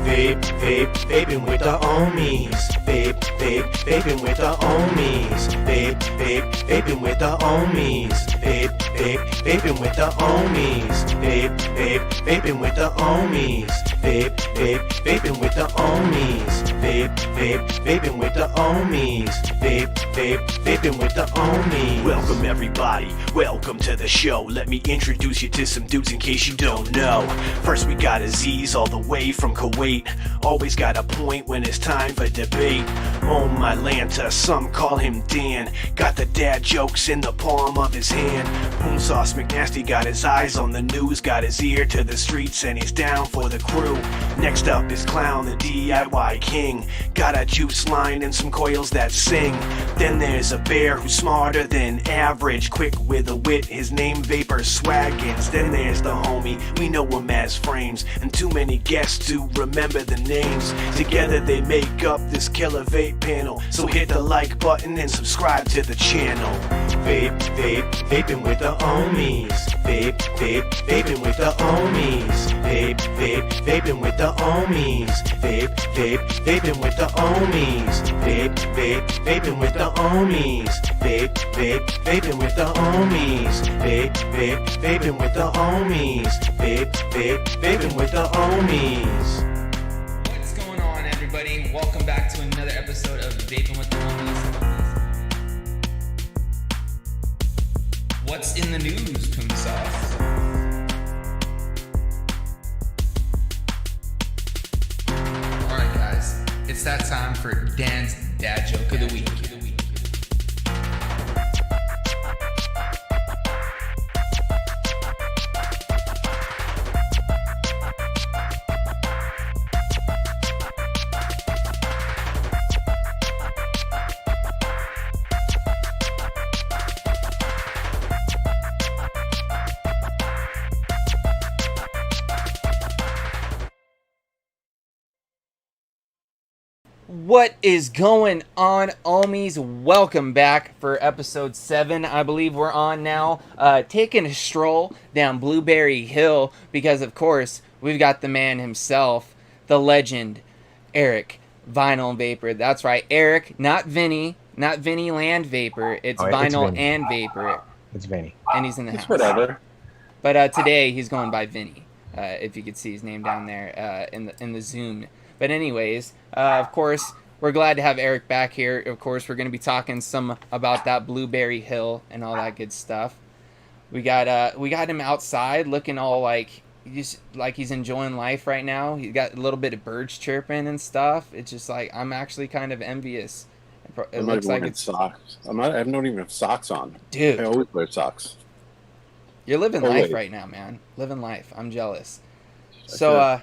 Vaping with the Ohmies. Vaping with the Ohmies. Vaping with the Ohmies. Vaping with the Ohmies. Vaping with the Ohmies. Vaping with the Ohmies. Vaping with the Ohmies. Vaping with the Ohmies. Welcome everybody, welcome to the show. Let me introduce you to some dudes in case you don't know. First we got Aziz all the way from Kuwait. Always got a point when it's time for debate. Oh my Lanta, some call him Dan. Got the dad jokes in the palm of his hand. Boom Sauce McNasty got his eyes on the news. Got his ear to the streets and he's down for the crew. Next up is Clown, the DIY king. Got a juice line and some coils that sing. Then there's a bear who's smarter than average. Quick with a wit, his name Vapor Swaggins. Then there's the homie, we know him as Frames. And too many guests to remember the names. Together they make up this killer vape panel. So hit the like button and subscribe to the channel. Vaping with the Ohmies. Vaping with the Ohmies. Vaping with the Ohmies. Vaping with the Ohmies. Vaping with the Ohmies. Vaping with the Ohmies. Vaping with the Ohmies. Vaping with the Ohmies. What's going on, everybody? Welcome back to another episode of Vaping with the Ohmies. What's in the news, Boom Sauce? Alright guys, it's that time for Dan's dad joke of the week. What is going on, Ohmies? Welcome back for episode 7, I believe we're on now. Taking a stroll down Blueberry Hill because, of course, we've got the man himself, the legend, Eric, Vinyl Vapor. That's right, Eric, not Vinny Land Vapor. It's Vinyl Vinny. and Vapor. It's Vinny. And he's in the house. Whatever. But today he's going by Vinny. If you could see his name down there in the Zoom. But anyways, of course, we're glad to have Eric back here. Of course, we're going to be talking some about that Blueberry Hill and all that good stuff. We got him outside looking all like he's enjoying life right now. He got a little bit of birds chirping and stuff. It's just like I'm actually kind of envious. It looks like it's socks. I don't even have socks on. Dude, I always wear socks. You're living life right now, man. Living life. I'm jealous. Yeah.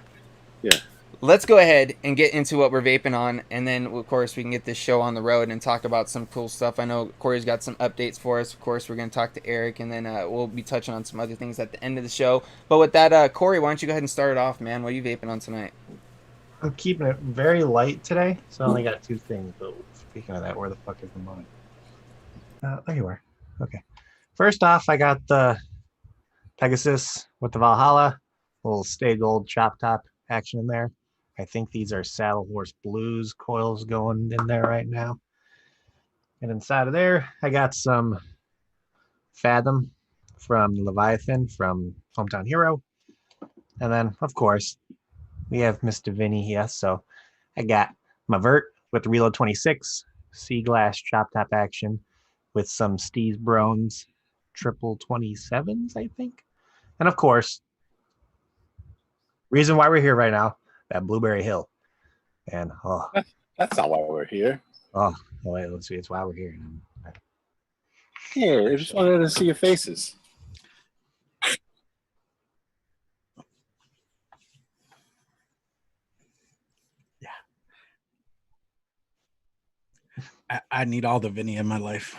Let's go ahead and get into what we're vaping on, and then, of course, we can get this show on the road and talk about some cool stuff. I know Corey's got some updates for us. Of course, we're going to talk to Eric, and then we'll be touching on some other things at the end of the show. But with that, Corey, why don't you go ahead and start it off, man? What are you vaping on tonight? I'm keeping it very light today, so I only got 2 things. But speaking of that, where the fuck is the mine? There you are. Okay. First off, I got the Pegasus with the Valhalla, little Stay Gold chop top action in there. I think these are Saddle Horse Blues coils going in there right now. And inside of there, I got some Fathom from Leviathan from Hometown Hero. And then, of course, we have Mr. Vinny here. So I got my Vert with the Reload 26, Sea Glass chop top action with some Steez Brones triple 27s, I think. And of course, reason why we're here right now, that Blueberry Hill. And That's not why we're here. Wait, let's see. It's why we're here. Yeah, I just wanted to see your faces. I need all the Vinny in my life.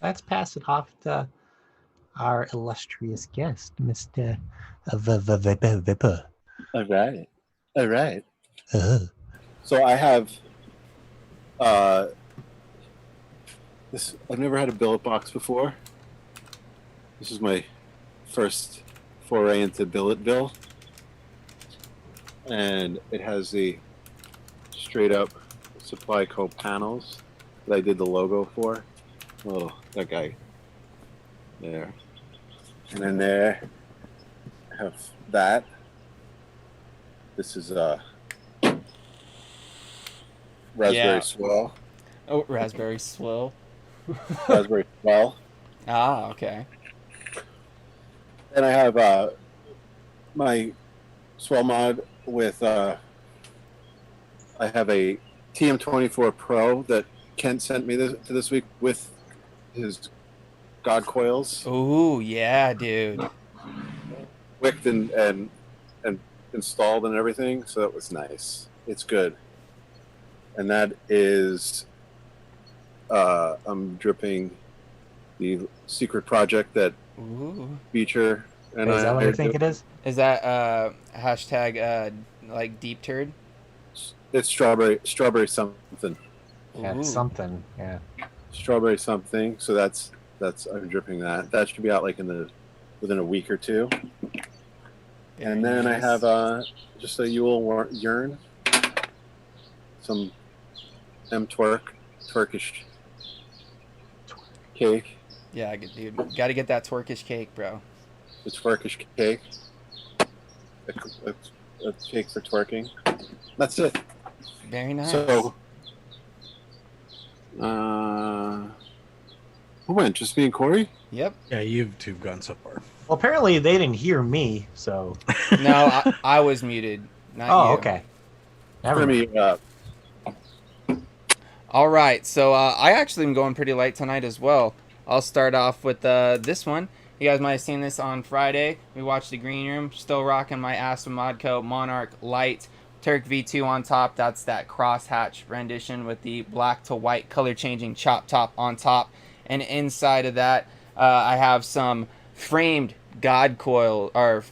Let's pass it off to our illustrious guest, Mr. Vapor. All right. So I have this. I've never had a billet box before. This is my first foray into Billetville, and it has the straight up Supply Co panels that I did the logo for. Oh, that guy there, and then there I have that. This is raspberry Yeah. swirl. Oh, raspberry swill. Raspberry swirl. Ah, okay. And I have my swell mod with I have a TM24 Pro that Kent sent me this week with his God coils Ooh, yeah, dude. wicked and installed and everything, so that was nice. It's good. And that is I'm dripping the secret project that Ooh. Beecher and Is that what I think do. it is? Is that hashtag like deep turd? It's strawberry something. Yeah, Ooh. something. Yeah. Strawberry something. So that's I'm dripping that. That should be out like within a week or two. Very And then nice. I have just a Yule urn, some Turkish cake. Yeah, dude. Got to get that Twerkish cake, bro. It's Turkish cake. A cake for twerking. That's it. Very nice. So, who went? Just me and Corey? Yep. Yeah, you've two gone so far. Well, apparently they didn't hear me, so. No, I was muted. Not Oh, you. okay. Never For mind. me, All right, so I actually am going pretty light tonight as well. I'll start off with this one. You guys might have seen this on Friday. We watched the Green Room. Still rocking my Aspen Modco Monarch Light Turk V2 on top. That's that crosshatch rendition with the black to white color changing chop top on top. And inside of that, I have some framed God coil or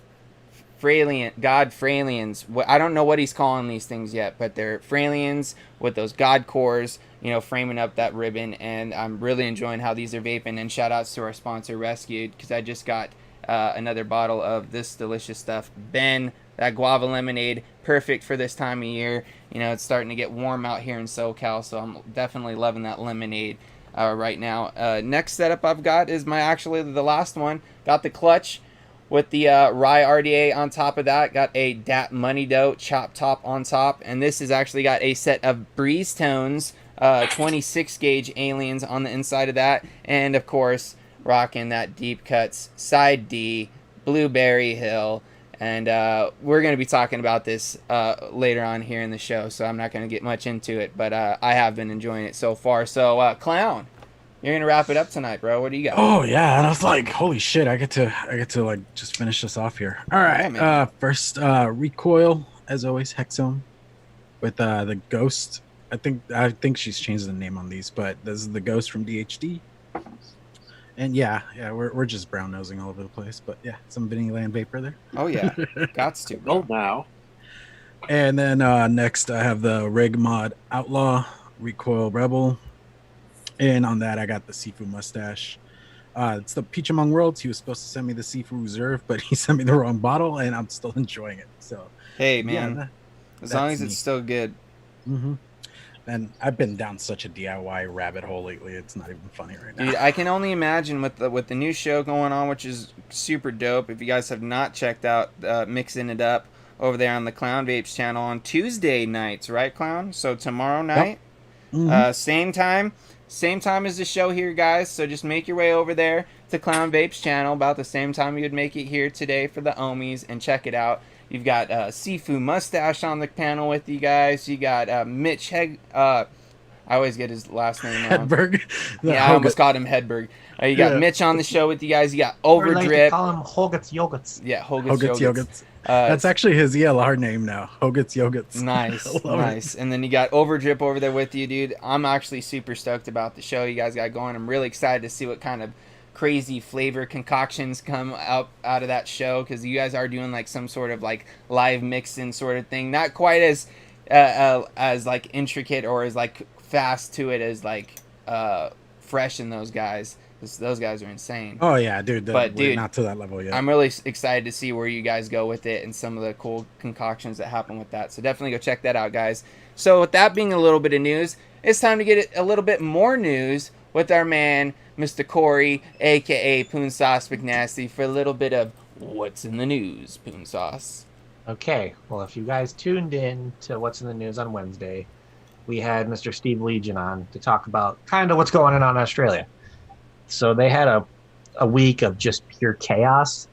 God Fralians. I don't know what he's calling these things yet, but they're Fralians with those God cores, you know, framing up that ribbon. And I'm really enjoying how these are vaping. And shout outs to our sponsor Rescued, because I just got another bottle of this delicious stuff. Ben, that guava lemonade, perfect for this time of year. You know, it's starting to get warm out here in SoCal, so I'm definitely loving that lemonade right now. Next setup I've got is the last one. Got the clutch with the Rye RDA on top of that. Got a DAT Money Dough chop top on top. And this has actually got a set of Breeze Tones 26 gauge aliens on the inside of that. And of course, rocking that Deep Cuts Side D Blueberry Hill. And we're going to be talking about this later on here in the show, so I'm not going to get much into it. But I have been enjoying it so far. So, Clown, you're going to wrap it up tonight, bro. What do you got? Oh yeah, and I was like, holy shit, I get to like just finish this off here. All right, Yeah, man. first recoil as always, Hexome with the Ghost. I think she's changed the name on these, but this is the Ghost from DHD. And yeah, we're just brown nosing all over the place, but yeah, some Vinny Land vapor there. Oh, yeah. Gots to, bro. now. And then next I have the Rig Mod Outlaw Recoil Rebel. And on that I got the Sifu Mustache. It's the Peach Among Worlds. He was supposed to send me the Sifu Reserve, but he sent me the wrong bottle, and I'm still enjoying it. So Hey, man. yeah, as long as that's it's me. still good. Mm-hmm. And I've been down such a DIY rabbit hole lately. It's not even funny right now. Dude, I can only imagine with the new show going on, which is super dope. If you guys have not checked out Mixing It Up over there on the Clown Vapes channel on Tuesday nights, right, Clown? So tomorrow night, Mhm. same time as the show here, guys. So just make your way over there to Clown Vapes channel about the same time you would make it here today for the Ohmies, and check it out. You've got Sifu Mustache on the panel with you guys. You got Mitch I always get his last name wrong. Hedberg. Yeah, I almost called him Hedberg. You got Yeah. Mitch on the show with you guys. You got Or like to Overdrip. call him Hogut's Yogurts. Yeah, Hogut's Hogut's Yogurts. Yogurts. That's actually his ELR name now. Hogut's Yogurts. Nice, I love it. nice. And then you got Overdrip over there with you, dude. I'm actually super stoked about the show you guys got going. I'm really excited to see what kind of crazy flavor concoctions come out of that show, because you guys are doing like some sort of like live mixing sort of thing. Not quite as like intricate or as like fast to it as like Fresh and those guys. Those guys are insane. Oh yeah, dude. But, We're dude, not to that level yet. I'm really excited to see where you guys go with it and some of the cool concoctions that happen with that. So definitely go check that out, guys. So with that being a little bit of news, it's time to get a little bit more news with our man, Mr. Corey, aka Poon Sauce McNasty, for a little bit of what's in the news, Poon Sauce. Okay, well, if you guys tuned in to What's in the News on Wednesday, we had Mr. Steve Legion on to talk about kind of what's going on in Australia. So they had a week of just pure chaos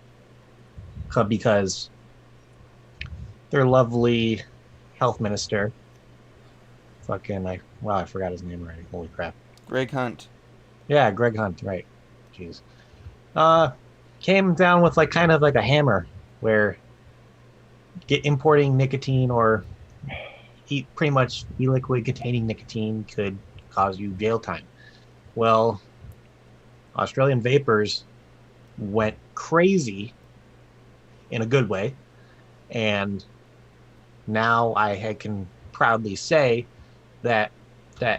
because their lovely health minister, I forgot his name already. Holy crap. Greg Hunt. Yeah, Greg Hunt, right. Jeez. Came down with kind of like a hammer where importing nicotine or pretty much e-liquid containing nicotine could cause you jail time. Well, Australian vapors went crazy in a good way, and now I can proudly say that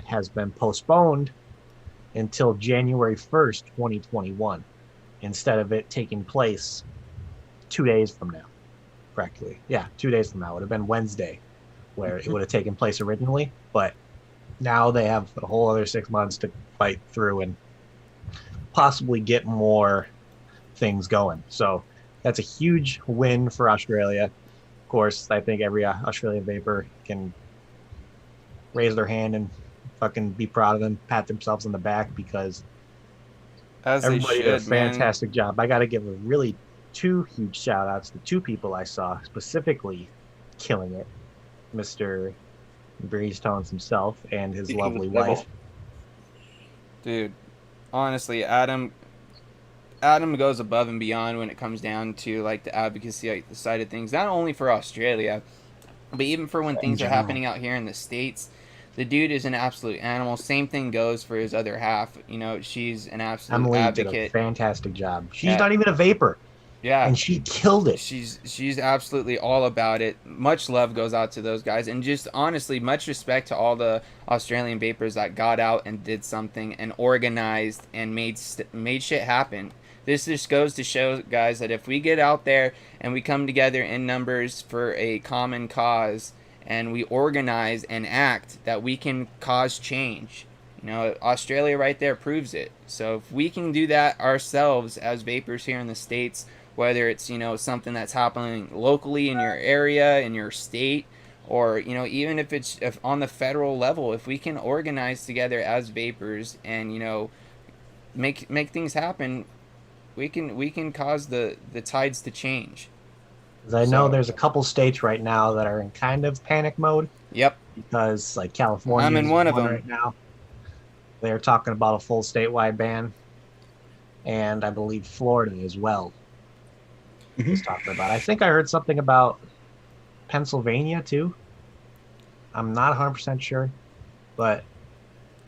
has been postponed until January 1st, 2021, instead of it taking place 2 days from now. Practically. Yeah, 2 days from now. It would have been Wednesday where it would have taken place originally, but now they have a whole other 6 months to fight through and possibly get more things going. So that's a huge win for Australia. Of course, I think every Australian vapor can raise their hand and fucking be proud of them, pat themselves on the back, because As everybody they did a should, man. fantastic job. I got to give a really two huge shout outs to two people I saw specifically killing it. Mr. Breeze Tones himself and his lovely wife. Dude, honestly, Adam goes above and beyond when it comes down to the advocacy side of things, not only for Australia, but even for when things are happening out here in the States. The dude is an absolute animal. Same thing goes for his other half. She's an absolute Emily advocate. did a fantastic job. She's not even a vapor. Yeah. And she killed it. She's absolutely all about it. Much love goes out to those guys, and just honestly, much respect to all the Australian vapors that got out and did something and organized and made shit happen. This just goes to show, guys, that if we get out there and we come together in numbers for a common cause and we organize and act, that we can cause change. Australia right there proves it. So if we can do that ourselves as vapors here in the States, whether it's something that's happening locally in your area, in your state, or even if on the federal level, if we can organize together as vapors and make things happen, we can cause the tides to change. I know there's a couple states right now that are in kind of panic mode. Yep. Because California, I'm in one of them right now. They're talking about a full statewide ban, and I believe Florida as well is talking about. I think I heard something about Pennsylvania too. I'm not 100% sure, but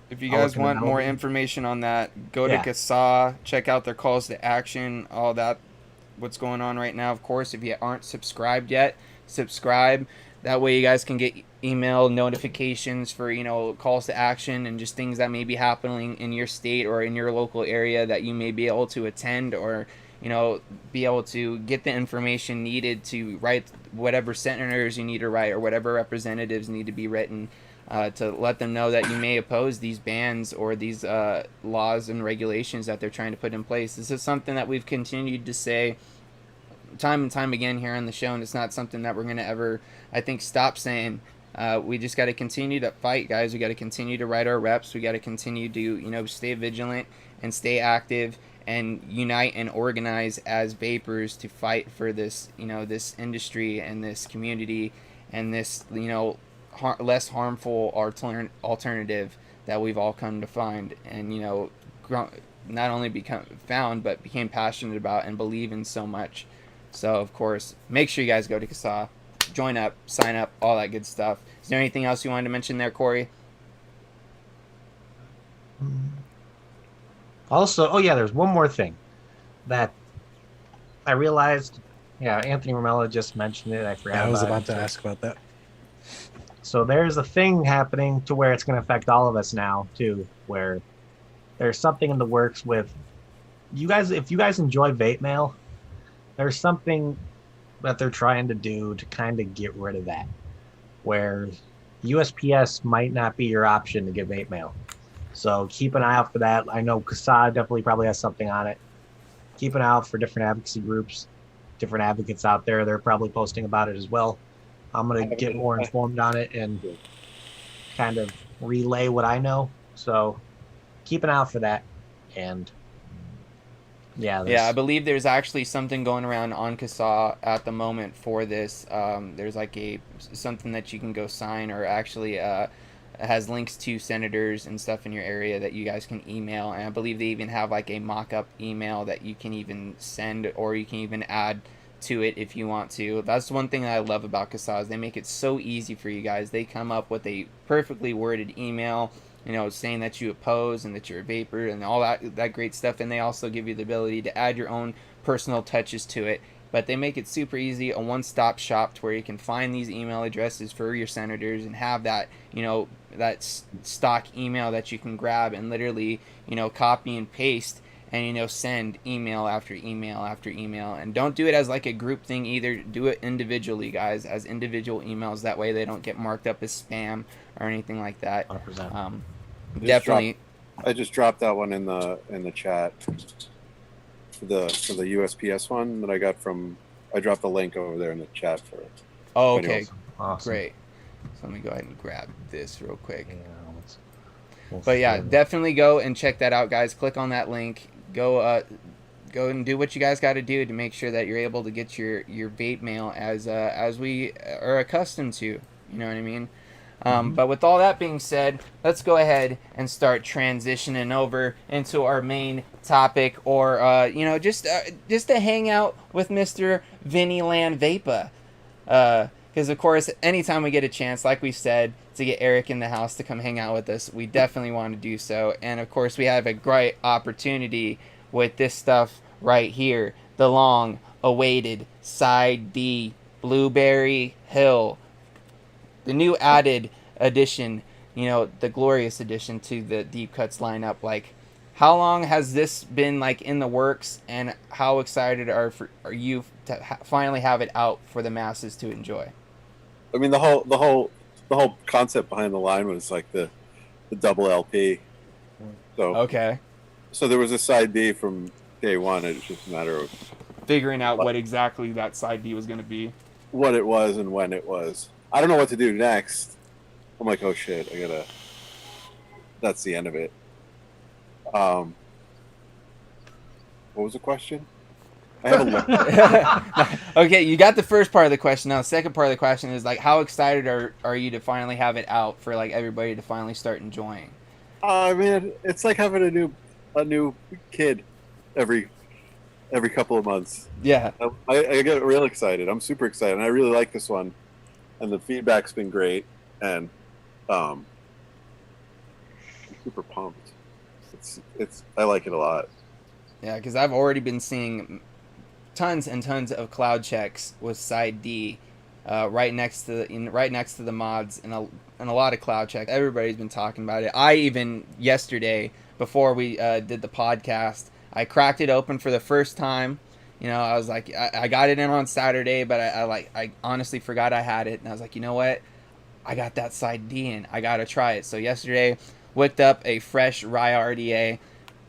if you guys want more information on that, go to CASA, check out their calls to action, all that, what's going on right now. Of course, if you aren't subscribed yet, subscribe. That way you guys can get email notifications for, calls to action and just things that may be happening in your state or in your local area that you may be able to attend or, be able to get the information needed to write whatever senators you need to write or whatever representatives need to be written to let them know that you may oppose these bans or these laws and regulations that they're trying to put in place. This is something that we've continued to say time and time again here on the show, and it's not something that we're going to ever, I think, stop saying. We just got to continue to fight, guys. We got to continue to write our reps. We got to continue to, stay vigilant and stay active and unite and organize as vapors to fight for this, this industry and this community and this, less harmful alternative that we've all come to find and, not only became passionate about and believe in so much. So, of course, make sure you guys go to CASA, join up, sign up, all that good stuff. Is there anything else you wanted to mention there, Corey? Also, there's one more thing that I realized. Yeah, Anthony Romella just mentioned it. I forgot. I was about to ask about that. So there's a thing happening to where it's going to affect all of us now, too, where there's something in the works with if you guys enjoy vape mail, there's something that they're trying to do to kind of get rid of that, where USPS might not be your option to get vape mail. So keep an eye out for that. I know Kasad definitely probably has something on it. Keep an eye out for different advocacy groups, different advocates out there. They're probably posting about it as well. I'm going to get more informed on it and kind of relay what I know. So keep an eye out for that. And yeah, I believe there's actually something going around on CASA at the moment for this. There's like something that you can go sign, or actually has links to senators and stuff in your area that you guys can email. And I believe they even have like a mock-up email that you can even send, or you can even add to it if you want to. That's one thing that I love about CASA, is they make it so easy for you guys. They come up with a perfectly worded email, you know, saying that you oppose and that you're a vapor and all that great stuff. And they also give you the ability to add your own personal touches to it. But they make it super easy, a one-stop shop to where you can find these email addresses for your senators and have that, you know, that stock email that you can grab and literally, you know, copy and paste and, you know, send email after email after email. And don't do it as like a group thing either. Do it individually, guys, as individual emails. That way they don't get marked up as spam or anything like that. 100%. Definitely. I just dropped that one in the chat. The USPS one that I got from, I dropped the link over there in the chat for it. Oh, okay. Awesome. Great. So let me go ahead and grab this real quick. Yeah, we'll But yeah, see. definitely go and check that out, guys. Click on that link. Go and do what you guys got to do to make sure that you're able to get your vape mail as we are accustomed to. You know what I mean? But with all that being said, let's go ahead and start transitioning over into our main topic, or you know, just to hang out with Mr. Vinny Land Vapa. Because of course, anytime we get a chance, like we said, to get Eric in the house to come hang out with us, we definitely want to do so. And of course, we have a great opportunity with this stuff right here, the long-awaited Side D Blueberry Hill. The new added addition, you know, the glorious addition to the Deep Cuts lineup. Like, how long has this been like in the works, and how excited are you to finally have it out for the masses to enjoy? I mean, the whole concept behind the line was like the double LP. So Okay. So there was a side B from day one. It's just a matter of Figuring out what exactly that side B was going to be. what it was and when it was. I don't know what to do next. I'm like, oh shit, that's the end of it. What was the question? I have a Okay, you got the first part of the question. Now, the second part of the question is like, how excited are you to finally have it out for like everybody to finally start enjoying? I mean, it's like having a new kid every couple of months. Yeah. I get real excited. I'm super excited, and I really like this one, and the feedback's been great, and I'm super pumped. I like it a lot. Yeah, because I've already been seeing tons and tons of cloud checks with Side D, right next to the mods, and a lot of cloud checks. Everybody's been talking about it. I even yesterday, before we did the podcast, I cracked it open for the first time. You know, I was like, I got it in on Saturday, but I honestly forgot I had it, and I was like, you know what? I got that Side D in. I gotta try it. So yesterday, whipped up a fresh Rye RDA,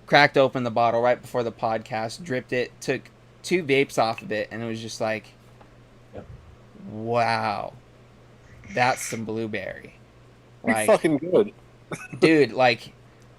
cracked open the bottle right before the podcast, dripped it, took 2 vapes off of it, and it was just like, wow, that's some blueberry. It's fucking good. Dude, like,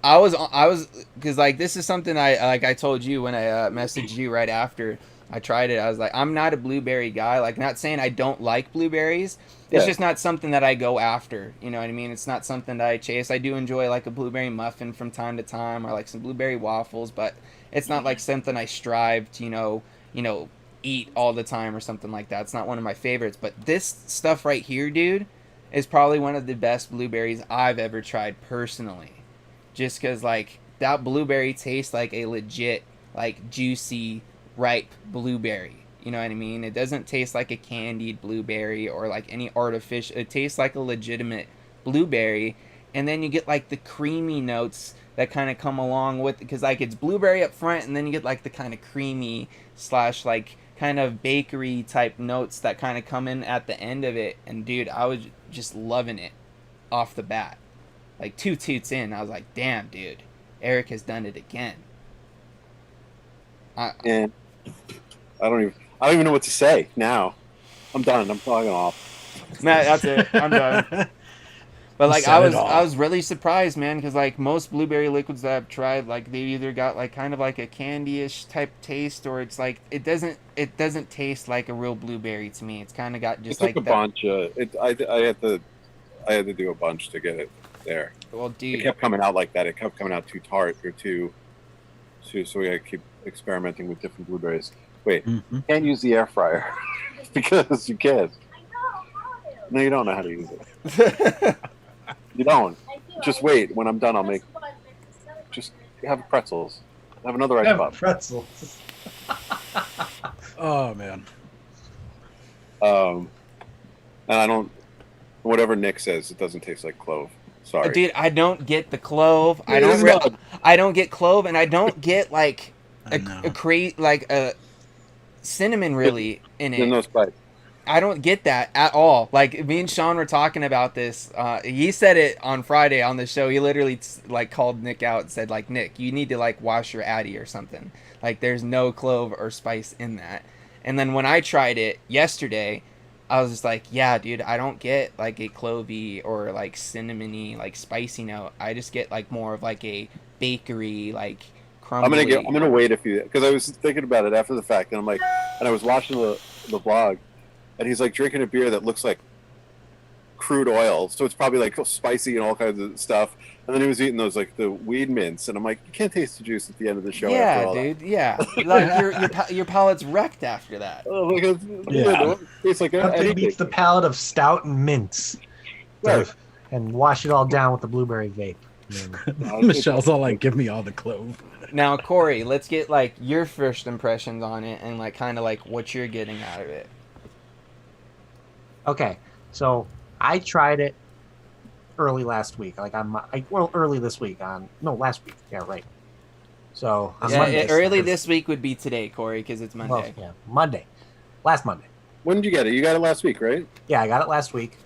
I was, because like, this is something I told you when I messaged you right after I tried it. I was like, I'm not a blueberry guy. Like, not saying I don't like blueberries. It's just not something that I go after. You know what I mean? It's not something that I chase. I do enjoy like a blueberry muffin from time to time, or like some blueberry waffles, but it's not like something I strive to, you know, eat all the time or something like that. It's not one of my favorites. But this stuff right here, dude, is probably one of the best blueberries I've ever tried personally. Just because, like, that blueberry tastes like a legit, like, juicy, ripe blueberry. You know what I mean? It doesn't taste like a candied blueberry or like any artificial. It tastes like a legitimate blueberry. And then you get like the creamy notes that kind of come along with, because like it's blueberry up front, and then you get like the kind of creamy / like kind of bakery type notes that kind of come in at the end of it. And dude, I was just loving it off the bat. Like 2 toots in, I was like, damn, dude, Eric has done it again. And I don't even know what to say now. I'm done. I'm talking off. Matt, that's it. I'm done. But like said it all. I was really surprised, man, because like most blueberry liquids that I've tried, like they either got like kind of like a candy-ish type taste, or it's like it doesn't taste like a real blueberry to me. It's kind of got just It like took a that. bunch. I had to do a bunch to get it there. Well, It dude, kept coming out like that. It kept coming out too tart or too. So we had to keep experimenting with different blueberries. Wait, Mm-hmm. you can't use the air fryer because you can. No, you don't know how to use it. You don't. Just wait. When I'm done, I'll make. Just have pretzels. Have another ice Have pop. pretzels. Oh man. And I don't. Whatever Nick says, it doesn't taste like clove. Sorry. dude, I don't get the clove. I It is don't. not. I don't get clove, and I don't get like I know. a cinnamon really in There's it. no spice. I don't get that at all. Like me and Sean were talking about this. He said it on Friday on the show. He literally like called Nick out and said like, Nick, you need to like wash your Addy or something. Like there's no clove or spice in that. And then when I tried it yesterday, I was just like, yeah, dude, I don't get like a clovey or like cinnamony like spicy note. I just get like more of like a bakery like crumbly. I'm gonna wait a few because I was thinking about it after the fact, and I'm like, and I was watching the vlog, and he's like drinking a beer that looks like crude oil, so it's probably like spicy and all kinds of stuff. And then he was eating those like the weed mints, and I'm like, you can't taste the juice at the end of the show. after Yeah, all dude. Yeah, like your palate's wrecked after that. That. Oh, like Yeah. it tastes like Nothing anything. beats the palate of stout and mints. Right. And wash it all down with the blueberry vape. I mean, Michelle's all like, "Give me all the clove." Now, Corey, let's get like your first impressions on it and like kind of like what you're getting out of it. okay, so I tried it early last week. Like early this week last week. Yeah, right. So on Yeah, Monday, early this week would be today, Corey, because it's Monday. Well, yeah, Monday. Last Monday. When did you get it? You got it last week, right? Yeah, I got it last week.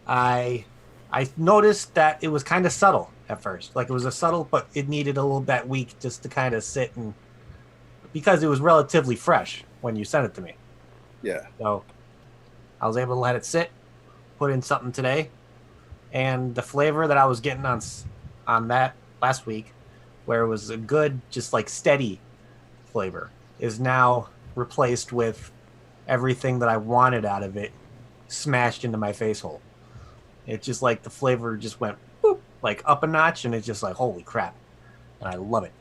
I noticed that it was kind of subtle at first. Like it was a subtle, but it needed a little that week just to kind of sit and because it was relatively fresh when you sent it to me. Yeah. So I was able to let it sit, put in something today, and the flavor that I was getting on that last week, where it was a good, just like steady flavor, is now replaced with everything that I wanted out of it smashed into my face hole. It's just like the flavor just went boop, like up a notch, and it's just like holy crap, and I love it,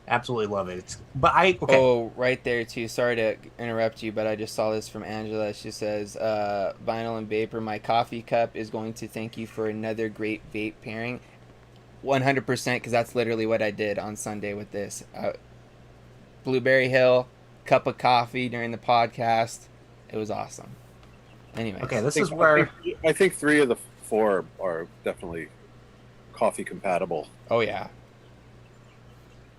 absolutely love it. Okay. Oh, right there too. Sorry to interrupt you, but I just saw this from Angela. She says, "Vinyl and Vapor, my coffee cup is going to thank you for another great vape pairing." 100%, because that's literally what I did on Sunday with this. Blueberry Hill, cup of coffee during the podcast. It was awesome. Anyways. Okay, this is where I think 3 of the 4 are definitely coffee compatible. Oh yeah.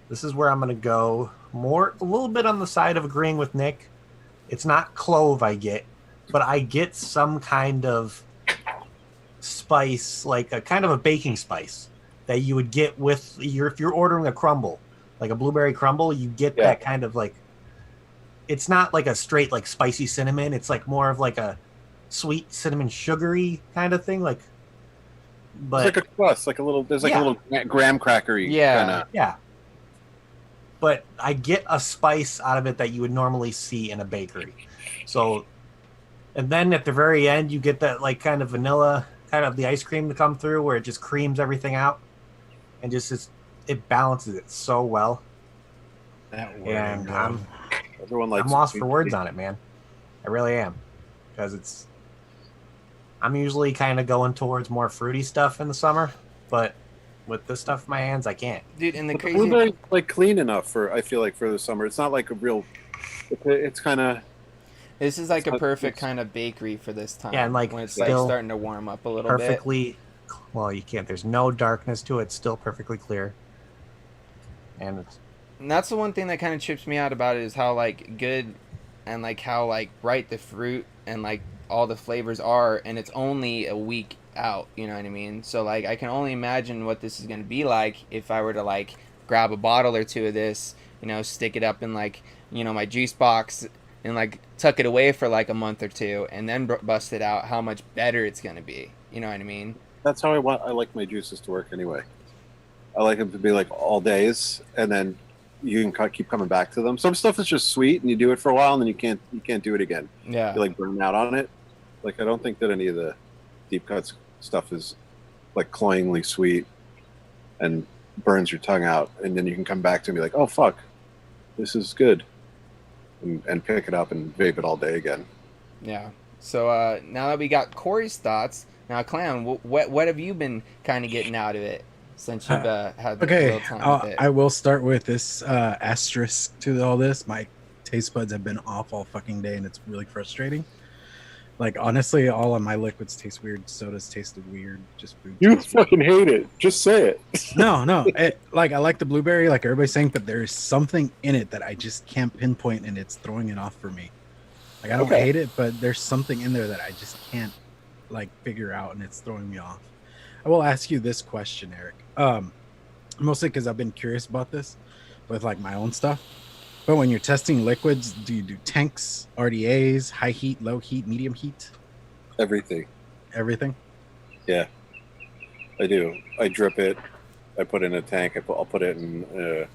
This is where I'm going to go a little bit on the side of agreeing with Nick. It's not clove I get, but I get some kind of spice, like a kind of a baking spice that you would get with if you're ordering a crumble, like a blueberry crumble, you get that kind of like, it's not like a straight like spicy cinnamon. It's like more of like a sweet cinnamon sugary kind of thing. Like, but It's like a crust, like a little. There's like a little graham crackery. Yeah. Kinda. yeah. But I get a spice out of it that you would normally see in a bakery. So, and then at the very end, you get that like kind of vanilla, kind of the ice cream to come through where it just creams everything out. And it balances it so well. That And Everyone likes. I'm lost for words on it, man. I really am. Because I'm usually kind of going towards more fruity stuff in the summer. But with this stuff in my hands, I can't. Dude, and the But the crazy... blueberry's like clean enough for. I feel like for the summer, it's not like a real. It's kind of. This is like a It's- perfect it's- kind of bakery for this time. Yeah, and, like, when it's like still starting to warm up a little Perfectly well, you can't. There's no darkness to it. It's still perfectly clear. And it's And that's the one thing that kind of trips me out about it is how like good and like how like bright the fruit and like all the flavors are, and it's only a week out. You know what I mean? So like I can only imagine what this is gonna be like if I were to like grab a bottle or two of this, you know, stick it up in like my juice box and like tuck it away for like a month or two, and then bust it out. How much better it's gonna be. You know what I mean? That's how I like my juices to work anyway. I like them to be like all days, and then you can keep coming back to them. Some stuff is just sweet, and you do it for a while, and then you can't do it again. Yeah. You like burn out on it. Like I don't think that any of the deep cuts stuff is like cloyingly sweet and burns your tongue out, and then you can come back to it and be like, oh fuck, this is good, and pick it up and vape it all day again. Yeah. So now that we got Corey's thoughts, now Clown, what have you been kind of getting out of it since you've had a little time with it? I will start with this asterisk to all this. My taste buds have been off all fucking day, and it's really frustrating. Like honestly, all of my liquids taste weird. Sodas tasted weird. Just food. You fucking hate it. Just say it. No. Like I like the blueberry, like everybody's saying, but there's something in it that I just can't pinpoint, and it's throwing it off for me. Like I don't hate it, but there's something in there that I just can't like figure out, and it's throwing me off. I will ask you this question, Eric. Mostly because I've been curious about this with like my own stuff. But when you're testing liquids, do you do tanks, RDAs, high heat, low heat, medium heat? Everything. Everything? Yeah, I do. I drip it. I put it in a tank. I'll put it in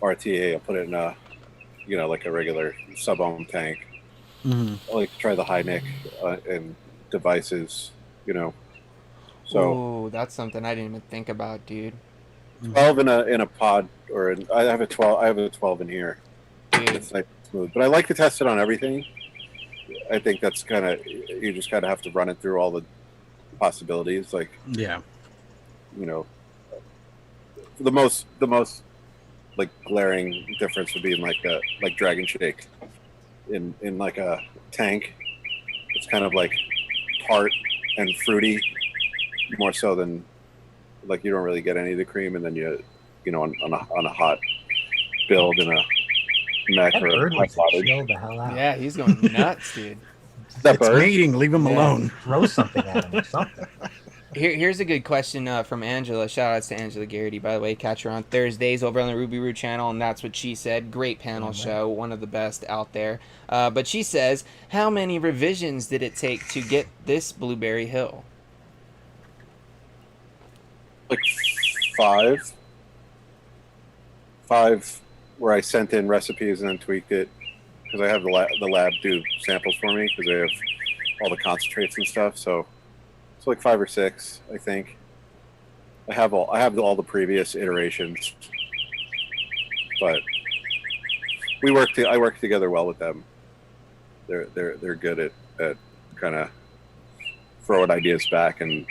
RTA. I'll put it in a, like a regular sub-ohm tank. Mm-hmm. I like to try the high nick and devices. So oh, that's something I didn't even think about, dude. 12 in a pod, I have a 12. I have a 12 in here. Dude. It's nice and smooth, but I like to test it on everything. I think that's kind of, you just kind of have to run it through all the possibilities. Like, Yeah. The most like glaring difference would be in like Dragon Shake in like a tank. It's kind of like tart and fruity more so than like you don't really get any of the cream, and then on a hot build in a mech that or bird a wants to cottage. chill the hell out. Yeah, he's going nuts, dude. That It's bird? mating. Leave him Yeah. alone. Throw something at him or something. Here's a good question from Angela. Shout outs to Angela Garrity, by the way. Catch her on Thursdays over on the Ruby Roo channel, and that's what she said. Great panel show, one of the best out there. But she says, how many revisions did it take to get this Blueberry Hill? Like five where I sent in recipes and then tweaked it because I have the lab do samples for me because they have all the concentrates and stuff. So it's like 5 or 6, I think. I have all the previous iterations, but I work together well with them. They're good at kind of throwing ideas back and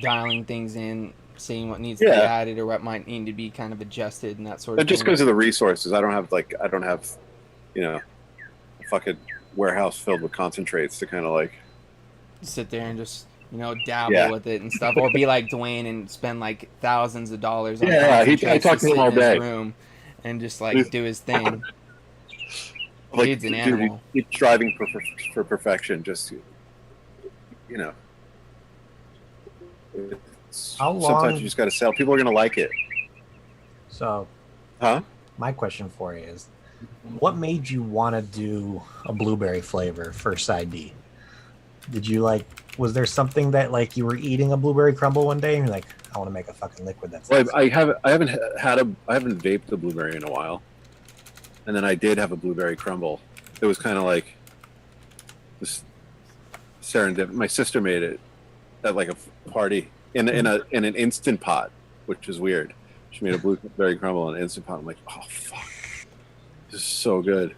Dialing things in, seeing what needs to be added or what might need to be kind of adjusted and that sort of But just thing. because of the resources, I don't have a fucking warehouse filled with concentrates to kind of like Sit there and just dabble with it and stuff, or be like Dwayne and spend like thousands of dollars on I concentrates talk to sit him all in his day. room and just like do his thing. like Dude's an dude, animal. he's striving for perfection. Just How long- sometimes you just got to sell. People are gonna like it, So, huh? my question for you is, what made you want to do a blueberry flavor for side B? Did you was there something that you were eating a blueberry crumble one day and you're like, I want to make a fucking liquid that's Well, I haven't vaped the blueberry in a while, and then I did have a blueberry crumble. It was kind of like this serendipity. My sister made it at like a party in an instant pot, which is weird. She made a blueberry crumble in an instant pot. I'm like, oh fuck, this is so good.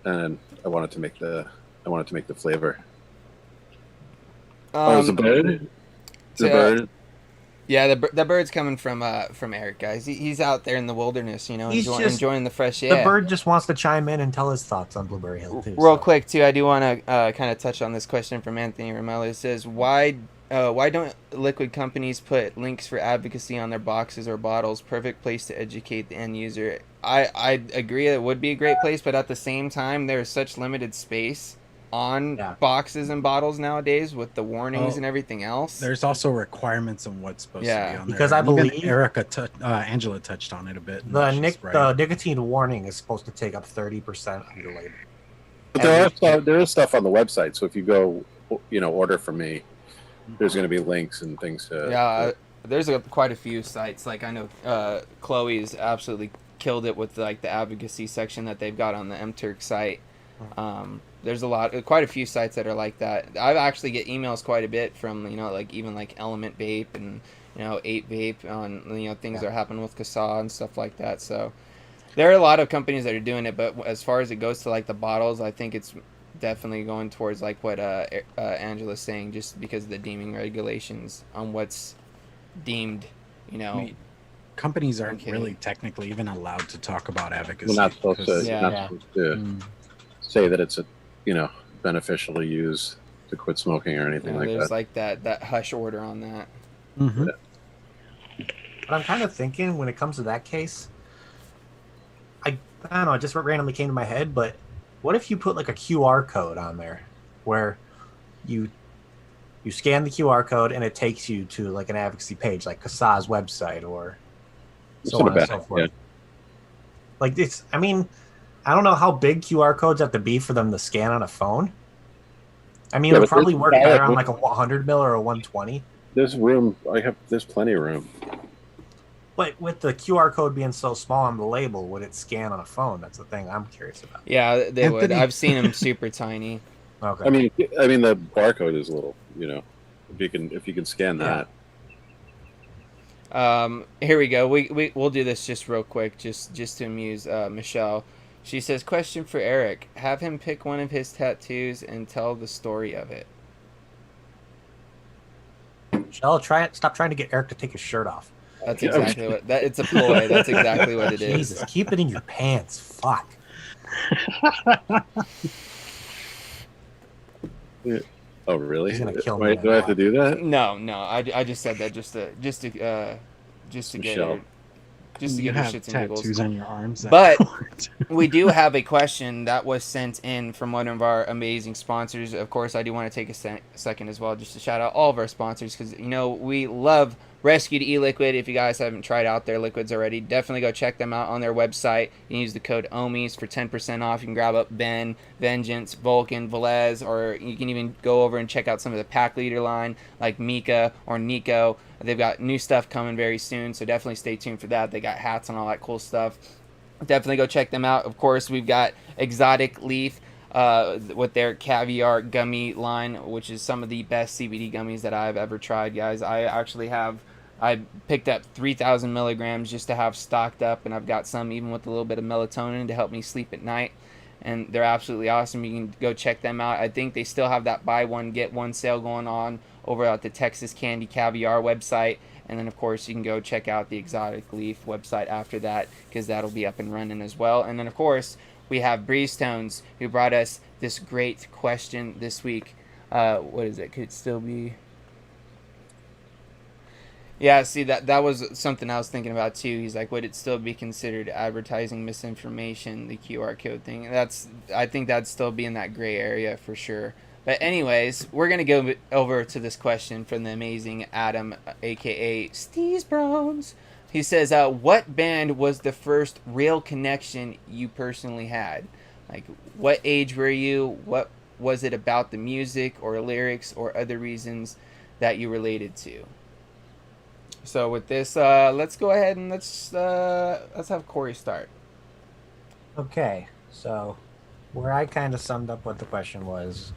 And I wanted to make the flavor. Oh, it was a bird. It's a bird. Yeah, the bird's coming from Eric, guys. He's out there in the wilderness, you know, He's just- enjoying the fresh The air. bird just wants to chime in and tell his thoughts on Blueberry Hill too. Real so. quick, too, I do want to kind of touch on this question from Anthony Romello. It says, why don't liquid companies put links for advocacy on their boxes or bottles? Perfect place to educate the end user. I agree it would be a great place, but at the same time, there's such limited space on boxes and bottles nowadays with the warnings and everything else. There's also requirements on what's supposed to be on there. Because I And even believe Angela touched on it a bit. The nicotine warning is supposed to take up 30% of your label. But there is stuff on the website. So if you go, order from me, there's going to be links and things to. There's quite a few sites. Like I know Chloe's absolutely killed it with like the advocacy section that they've got on the MTurk site. There's quite a few sites that are like that. I actually get emails quite a bit from even like Element Vape and 8 Vape on things that are happening with CASA and stuff like that. So there are a lot of companies that are doing it, but as far as it goes to like the bottles, I think it's definitely going towards like what Angela's saying, just because of the deeming regulations on what's deemed. Companies aren't really technically even allowed to talk about advocacy. We're not supposed to say that it's beneficial to use to quit smoking or anything like that. There's like that hush order on that. Mm-hmm. But I'm kind of thinking when it comes to that case, I don't know, it just randomly came to my head, but what if you put like a QR code on there where you scan the QR code and it takes you to like an advocacy page, like CASA's website or so on and so forth. Yeah. Like this, I mean, I don't know how big QR codes have to be for them to scan on a phone. I mean, it would probably work better on like a 100 mil or a 120. There's room. There's plenty of room. But with the QR code being so small on the label, would it scan on a phone? That's the thing I'm curious about. Yeah, they would. I've seen them super tiny. Okay. I mean, the barcode is a little. If you can scan that. Here we go. We'll do this just real quick, just to amuse Michelle. She says, question for Eric. Have him pick one of his tattoos and tell the story of it. Michelle, stop trying to get Eric to take his shirt off. That's exactly what it's a ploy. That's exactly what it is. Jesus, keep it in your pants. Fuck. Oh really? He's gonna kill me. Do I have to do that? No. I just said that just to get her. Just to you get her have shits and giggles. tattoos on your arms. But we do have a question that was sent in from one of our amazing sponsors. Of course, I do want to take a second as well just to shout out all of our sponsors because, we love Rescued E-Liquid. If you guys haven't tried out their liquids already, definitely go check them out on their website. You can use the code Ohmies for 10% off. You can grab up Ben, Vengeance, Vulcan, Velez, or you can even go over and check out some of the pack leader line like Mika or Nico. They've got new stuff coming very soon, so definitely stay tuned for that. They got hats and all that cool stuff. Definitely go check them out. Of course, we've got Exotic Leaf with their caviar gummy line, which is some of the best CBD gummies that I've ever tried, guys. I picked up 3,000 milligrams just to have stocked up, and I've got some even with a little bit of melatonin to help me sleep at night. And they're absolutely awesome. You can go check them out. I think they still have that buy one, get one sale going on over at the Texas Candy Caviar website. And then, of course, you can go check out the Exotic Leaf website after that because that'll be up and running as well. And then, of course, we have Breeze Tones who brought us this great question this week. What is it? Could it still be... Yeah, see, that was something I was thinking about too. He's like, would it still be considered advertising misinformation, the QR code thing? I think that'd still be in that gray area for sure. But anyways, we're going to go over to this question from the amazing Adam, a.k.a. Steez Browns. He says, what band was the first real connection you personally had? Like, what age were you? What was it about the music or lyrics or other reasons that you related to? So with this, let's go ahead and let's have Corey start. Okay, so where I kind of summed up what the question was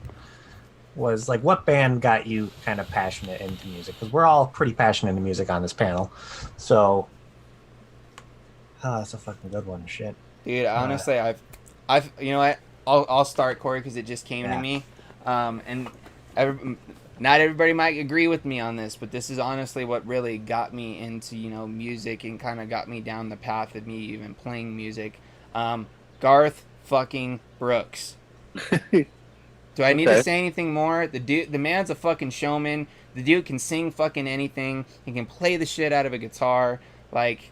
like, what band got you kind of passionate into music? Because we're all pretty passionate into music on this panel. So, that's a fucking good one. Shit, dude. Honestly, I've you know what? I'll start, Corey, because it just came to me. And not everybody might agree with me on this, but this is honestly what really got me into, you know, music and kind of got me down the path of me even playing music. Garth fucking Brooks. Do I need to say anything more? The man's a fucking showman. The dude can sing fucking anything. He can play the shit out of a guitar. Like,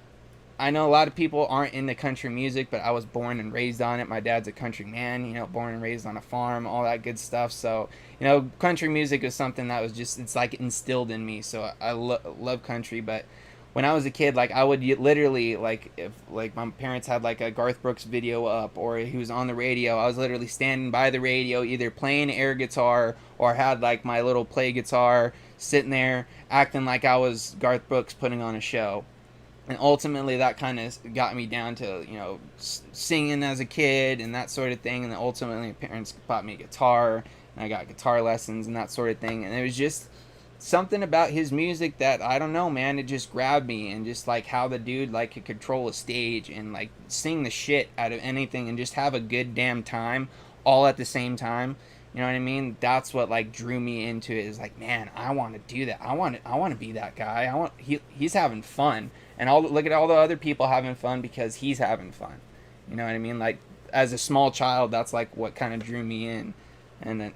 I know a lot of people aren't into country music, but I was born and raised on it. My dad's a country man, you know, born and raised on a farm, all that good stuff. So, you know, country music is something that was just, it's like instilled in me. So I love country. But when I was a kid, like, I would literally, like, if like my parents had like a Garth Brooks video up or he was on the radio, I was literally standing by the radio, either playing air guitar or had like my little play guitar, sitting there acting like I was Garth Brooks putting on a show. And ultimately that kind of got me down to, you know, singing as a kid and that sort of thing. And then ultimately my parents bought me a guitar and I got guitar lessons and that sort of thing. And it was just something about his music that, I don't know, man, it just grabbed me. And just like how the dude like could control a stage and like sing the shit out of anything and just have a good damn time all at the same time. You know what I mean? That's what like drew me into it. Is like, man, I want to do that. I want to be that guy. He's having fun. And look at all the other people having fun because he's having fun. You know what I mean? Like, as a small child, that's like what kind of drew me in. And then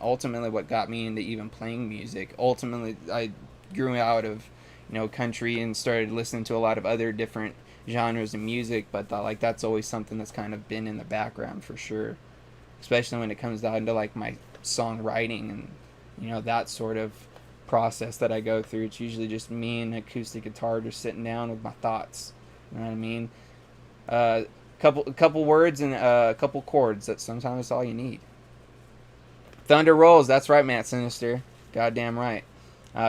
ultimately what got me into even playing music. Ultimately, I grew out of, you know, country and started listening to a lot of other different genres of music. But like that's always something that's kind of been in the background for sure. Especially when it comes down to like my songwriting and, you know, that sort of process that I go through. It's usually just me and acoustic guitar just sitting down with my thoughts. You know what I mean? Couple words and a couple chords. That sometimes that's all you need. Thunder rolls. That's right, Matt Sinister. Goddamn right.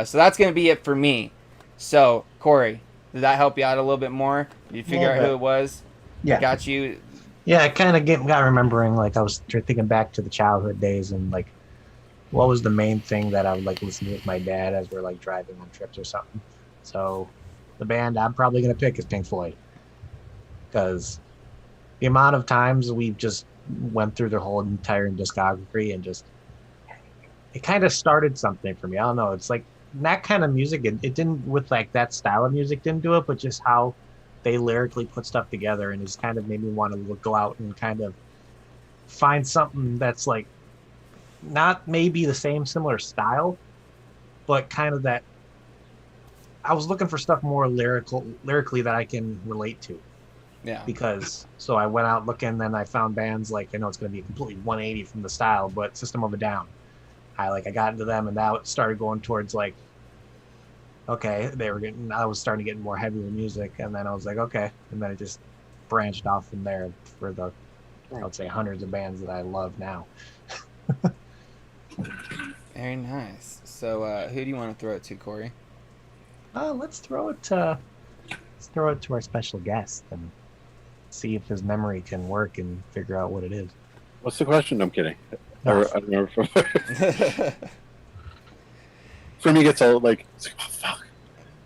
So that's gonna be it for me. So Corey, did that help you out a little bit more? Did you figure out who it was? Yeah. Got you. Yeah, I kind of got remembering, like, I was thinking back to the childhood days and, like, what was the main thing that I would, like, listen to with my dad as we're, like, driving on trips or something. So the band I'm probably going to pick is Pink Floyd. Because the amount of times we just went through their whole entire discography and just, it kind of started something for me. I don't know. It's like that kind of music, it didn't, with, like, that style of music didn't do it, but just how they lyrically put stuff together and it's kind of made me want to go out and kind of find something that's like not maybe the same similar style, but kind of that I was looking for stuff more lyrically that I can relate to. Yeah. Because so I went out looking and I found bands like, I know it's going to be a completely 180 from the style, but System of a Down. I got into them and now it started going towards like, okay, I was starting to get more heavier music, and then I was like, okay, and then it just branched off from there for the, I would say, hundreds of bands that I love now. Very nice. So, who do you want to throw it to, Corey? Let's throw it to our special guest and see if his memory can work and figure out what it is. What's the question? I'm kidding. I remember from for me, it's all like, it's like, oh fuck.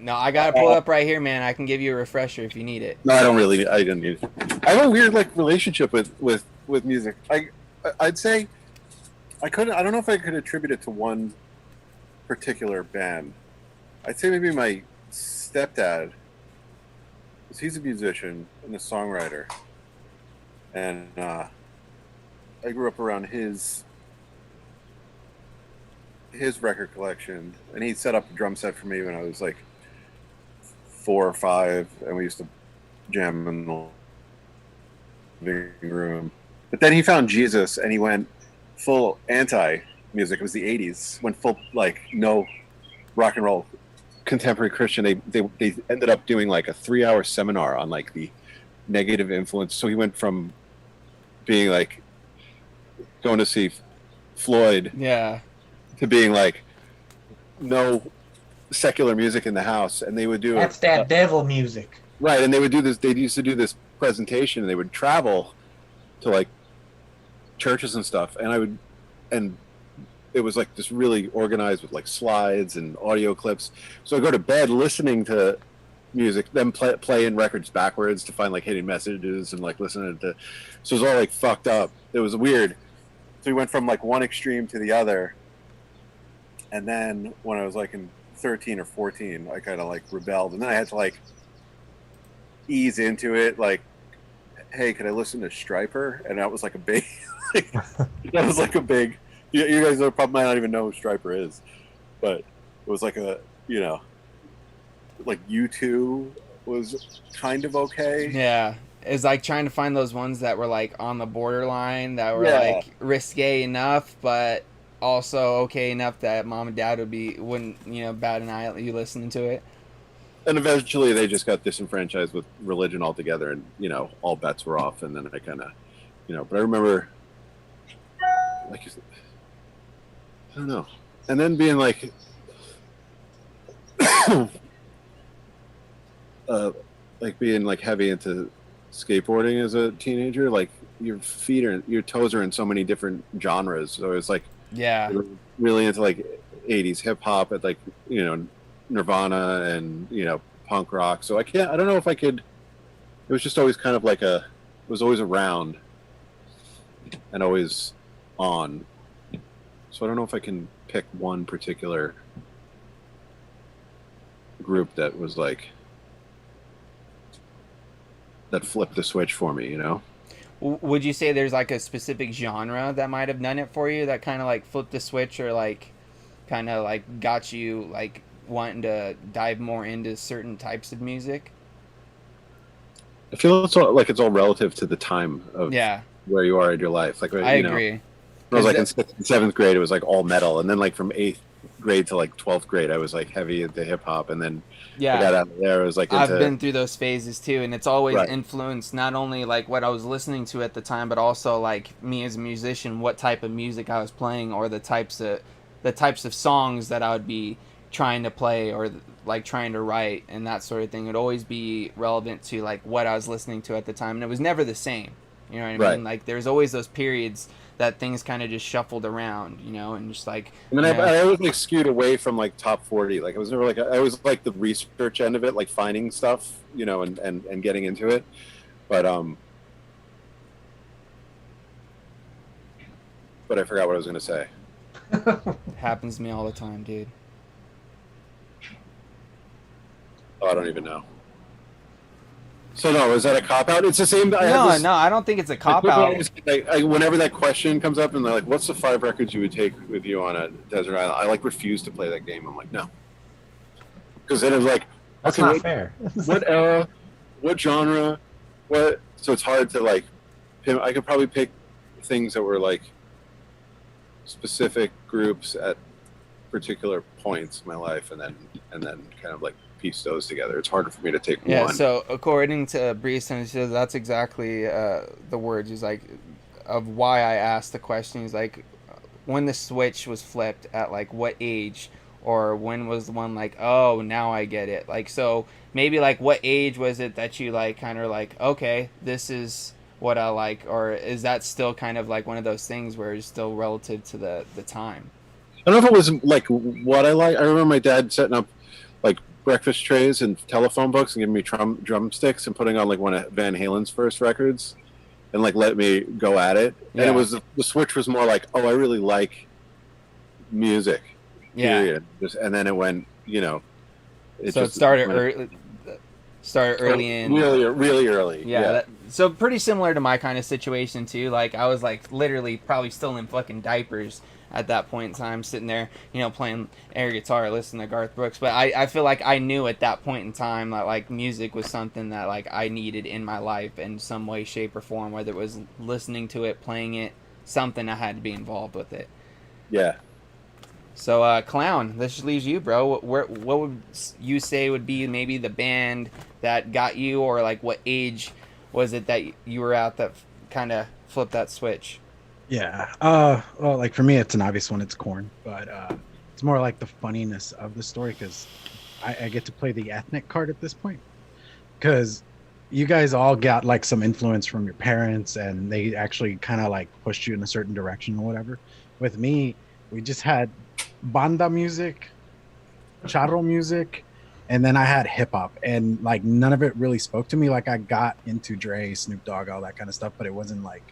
No, I got to pull up right here, man. I can give you a refresher if you need it. No, I don't really. I didn't need it. I have a weird like relationship with music. I'd say I couldn't. I don't know if I could attribute it to one particular band. I'd say maybe my stepdad, because he's a musician and a songwriter, and I grew up around his record collection, and he set up a drum set for me when I was like 4 or 5, and we used to jam in the living room. But then he found Jesus and he went full anti-music. It was the 80s, went full like no rock and roll, contemporary Christian. They ended up doing like a 3-hour seminar on like the negative influence. So he went from being like going to see Floyd, yeah, to being like no secular music in the house. And they would do that's that devil music, right? And they would do this. They used to do this presentation, and they would travel to like churches and stuff. And it was like this really organized with like slides and audio clips. So I go to bed listening to music, then playing records backwards to find like hidden messages and like listening to. So it was all like fucked up. It was weird. So we went from like one extreme to the other. And then when I was like in 13 or 14, I kind of like rebelled, and then I had to like ease into it. Like, hey, can I listen to Striper? And that was like a big, that was like a big. You guys probably might not even know who Striper is, but it was like a, you know, like U2 was kind of okay. Yeah. It's like trying to find those ones that were like on the borderline, that were Yeah. like risque enough, but also okay enough that mom and dad wouldn't, you know, bat an eye at you listening to it. And eventually they just got disenfranchised with religion altogether, and, you know, all bets were off. And then I kind of, you know, but I remember, like, I don't know. And then being like, like being like heavy into skateboarding as a teenager, like your toes are in so many different genres. So it's like, Yeah. really into like 80s hip hop at like, you know, Nirvana and, you know, punk rock. So I don't know if I could, it was just always kind of like it was always around and always on. So I don't know if I can pick one particular group that was like, that flipped the switch for me, you know? Would you say there's like a specific genre that might have done it for you, that kind of like flipped the switch, or like kind of like got you like wanting to dive more into certain types of music? I feel it's all relative to the time of Yeah. where you are in your life. Like, I you know, agree. when I was like in 6th and 7th grade, it was like all metal, and then like from 8th grade to like 12th grade, I was like heavy into hip hop, and then I got Yeah. out of there. I was like, I've been through those phases too, and it's always Right. influenced not only like what I was listening to at the time, but also like me as a musician, what type of music I was playing, or the types of songs that I would be trying to play, or like trying to write, and that sort of thing. It would always be relevant to like what I was listening to at the time, and it was never the same. You know what I Right. mean? Like there's always those periods that things kind of just shuffled around, you know, and just like. And then you know, I always like skewed away from like top 40. Like I was never like, I was like the research end of it, like finding stuff, you know, and getting into it. But I forgot what I was going to say. happens to me all the time, dude. Oh, I don't even know. So no, is that a cop out? It's the same. No, I don't think it's a cop out. Whenever that question comes up and they're like, "What's the 5 records you would take with you on a desert island?" I like refuse to play that game. I'm like, no, because then it was like, That's okay, not fair. what era, what genre, what? So it's hard to like. I could probably pick things that were like specific groups at particular points in my life, and then kind of like piece those together. It's harder for me to take Yeah, one. so according to Breeson, that's exactly the words. He's like, of why I asked the question. He's like, when the switch was flipped at like what age, or when was the one like, oh, now I get it. Like, so maybe like what age was it that you like kind of like, okay, this is what I like, or is that still kind of like one of those things where it's still relative to the time? I don't know if it was like what I like. I remember my dad setting up like breakfast trays and telephone books and giving me drumsticks and putting on like one of Van Halen's first records and like let me go at it. Yeah. And it was the switch was more like, oh, I really like music. Yeah. Period. And then it went, you know. It started early in. Really early. Yeah. So pretty similar to my kind of situation too. Like I was like literally probably still in fucking diapers at that point in time, sitting there, you know, playing air guitar, listening to Garth Brooks. But I feel like I knew at that point in time that like music was something that like I needed in my life in some way, shape, or form. Whether it was listening to it, playing it, something, I had to be involved with it. Yeah. So, Clown, this just leaves you, bro. What would you say would be maybe the band that got you, or like what age was it that you were at that kind of flipped that switch? Yeah. Well, like for me, it's an obvious one. It's Korn, but it's more like the funniness of the story because I get to play the ethnic card at this point because you guys all got like some influence from your parents and they actually kind of like pushed you in a certain direction or whatever. With me, we just had banda music, charro music, and then I had hip hop, and like none of it really spoke to me. Like I got into Dre, Snoop Dogg, all that kind of stuff, but it wasn't like